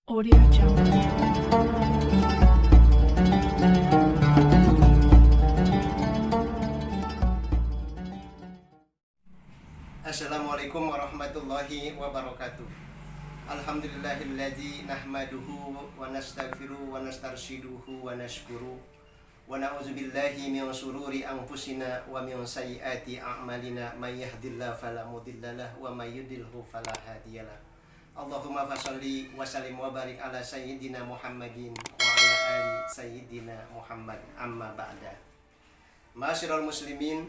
Audio Jungle. Assalamualaikum warahmatullahi wabarakatuh. Alhamdulillahilladzi nahmaduhu wa nastaghfiruhu wa nastarshiduhu wa nashkuru wa na'udzubillahi min shururi anfusina wa min sayyiati a'malina may yahdihillahu fala mudhillalah wa may yudlilhu fala hadiyalah. Allahumma fasholli wa sallim wa barik ala sayyidina Muhammadin wa ala ali sayyidina Muhammad, amma ba'da. Ma'asyiral muslimin,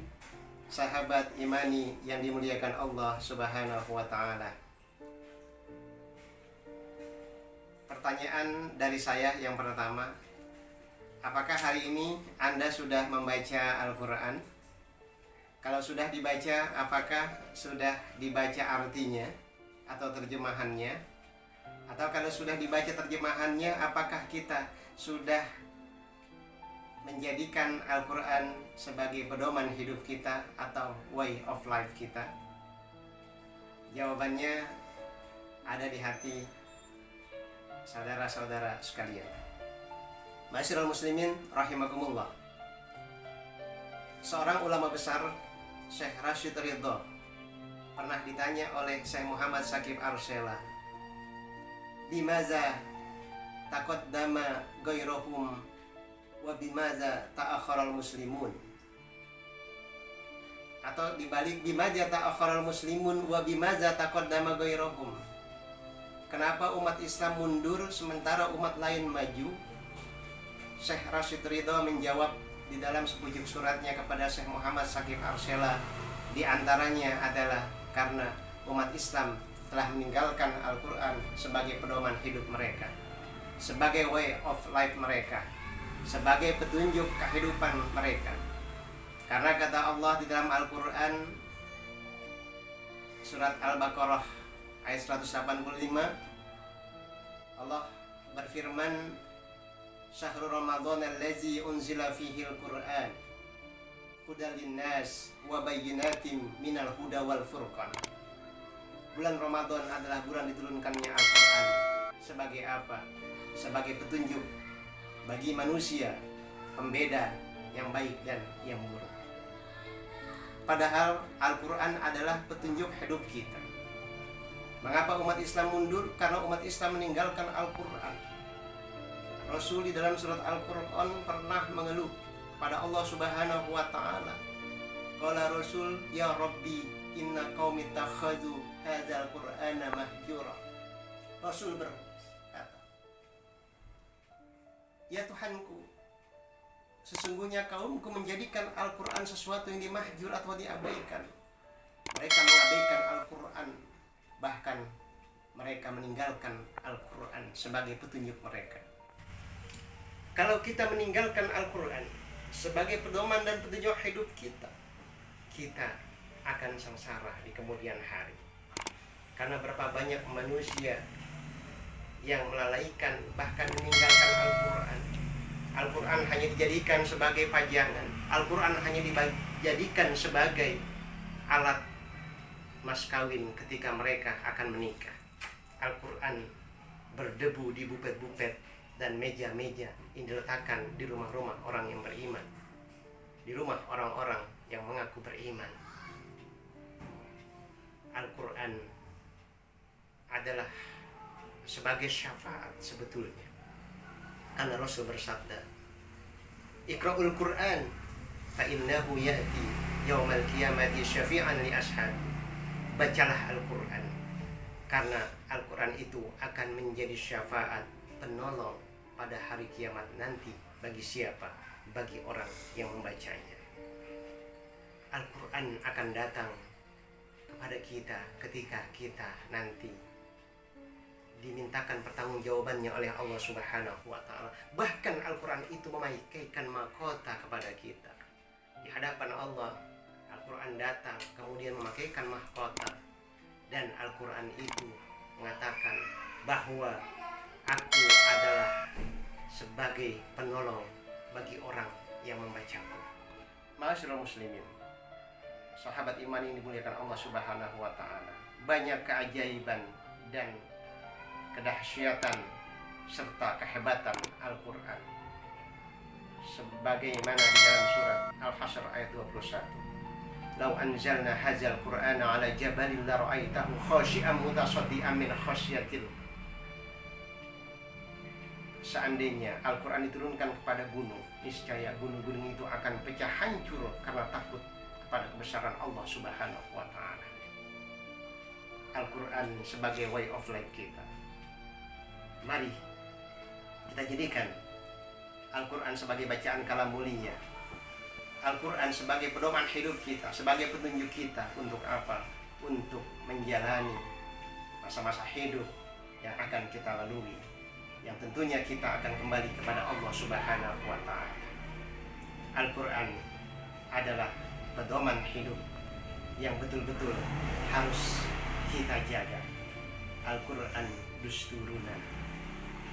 sahabat imani yang dimuliakan Allah Subhanahu wa taala. Pertanyaan dari saya yang pertama, apakah hari ini Anda sudah membaca Al-Qur'an? Kalau sudah dibaca, apakah sudah dibaca artinya atau terjemahannya? Atau kalau sudah dibaca terjemahannya, apakah kita sudah menjadikan Al-Quran sebagai pedoman hidup kita atau way of life kita? Jawabannya ada di hati saudara-saudara sekalian. Ma'asyiral muslimin rahimakumullah. Seorang ulama besar, Syekh Rashid Ridho, pernah ditanya oleh Syekh Muhammad Shakib Arsela, bimaza taqaddama ghairuhum wa bimaza ta'akharal muslimun, atau dibalik bimaza ta'akharal muslimun wa bimaza taqaddama ghairuhum. Kenapa umat Islam mundur sementara umat lain maju? Syekh Rashid Ridho menjawab di dalam sepucuk suratnya kepada Syekh Muhammad Shakib Arsela, di antaranya adalah karena umat Islam telah meninggalkan Al-Quran sebagai pedoman hidup mereka, sebagai way of life mereka, sebagai petunjuk kehidupan mereka. Karena kata Allah di dalam Al-Quran, surat Al-Baqarah ayat 185, Allah berfirman, syahrul Ramadan allazi unzila fihi al-Quran hudal linnas wa bayyinatin minal huda wal furqan. Bulan Ramadan adalah bulan diturunkannya Al-Quran. Sebagai apa? Sebagai petunjuk bagi manusia, pembeda yang baik dan yang buruk. Padahal Al-Quran adalah petunjuk hidup kita. Mengapa umat Islam mundur? Karena umat Islam meninggalkan Al-Quran. Rasul di dalam surat Al-Quran pernah mengeluh pada Allah Subhanahu wa ta'ala. Qala Rasul, ya Rabbi, inna qaumi takhadhu hadzal Qur'ana mahjura. Rasul berkata, ya Tuhanku, sesungguhnya kaumku menjadikan Al-Quran sesuatu yang dimahjur atau diabaikan. Mereka mengabaikan Al-Quran, bahkan mereka meninggalkan Al-Quran sebagai petunjuk mereka. Kalau kita meninggalkan Al-Quran sebagai pedoman dan petunjuk hidup kita, kita akan sengsara di kemudian hari. Karena berapa banyak manusia yang melalaikan, bahkan meninggalkan Al-Quran. Al-Quran hanya dijadikan sebagai pajangan. Al-Quran hanya dijadikan sebagai alat mas kawin ketika mereka akan menikah. Al-Quran berdebu di bupet-bupet dan meja-meja yang diletakkan di rumah-rumah orang yang beriman, di rumah orang-orang yang mengaku beriman. Al-Quran adalah sebagai syafaat sebetulnya. Karena Rasul bersabda, Iqra'ul Quran fa innahu ya'ti yaumal qiyamati syafi'an li ashabi. Bacalah Al-Quran, karena Al-Quran itu akan menjadi syafaat, penolong pada hari kiamat nanti. Bagi siapa? Bagi orang yang membacanya. Al-Quran akan datang kepada kita ketika kita nanti dimintakan pertanggungjawabannya oleh Allah Subhanahu wa ta'ala. Bahkan Al-Quran itu memakaikan mahkota kepada kita. Di hadapan Allah, Al-Quran datang kemudian memakaikan mahkota. Dan Al-Quran itu mengatakan bahwa aku adalah sebagai penolong bagi orang yang membacaku. Ma'asyiral muslimin, sahabat iman yang dimuliakan Allah Subhanahu wa ta'ala, banyak keajaiban dan kedahsyatan serta kehebatan Al-Quran. Sebagaimana di dalam surat Al-Hasyr ayat 21. Lau anzalna hadzal Qur'ana ala jabalin la ra'aitahu khashi'an mutasaddian min khasyatil. Seandainya Al-Quran diturunkan kepada gunung, niscaya gunung-gunung itu akan pecah hancur karena takut kepada kebesaran Allah Subhanahu wa Ta'ala. Al-Quran sebagai way of life kita. Mari kita jadikan Al-Quran sebagai bacaan kalam mulia, Al-Quran sebagai pedoman hidup kita, sebagai petunjuk kita untuk apa? Untuk menjalani masa-masa hidup yang akan kita lalui, yang tentunya kita akan kembali kepada Allah Subhanahu wa Ta'ala. Al-Quran adalah pedoman hidup yang betul-betul harus kita jaga. Al-Quran dusturuna.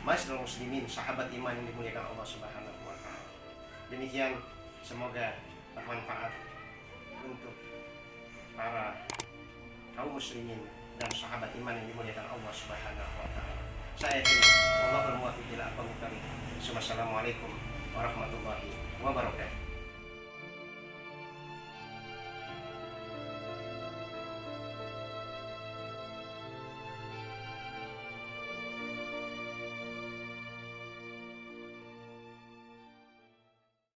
Masyaallah muslimin, sahabat iman yang dimuliakan Allah Subhanahu wa Ta'ala. Demikian, semoga bermanfaat untuk para kaum muslimin dan sahabat iman yang dimuliakan Allah Subhanahu wa Ta'ala. Saya akhiri, wallahu muwaffiq ila aqwamit thoriq. Wassalamualaikum warahmatullahi wabarakatuh.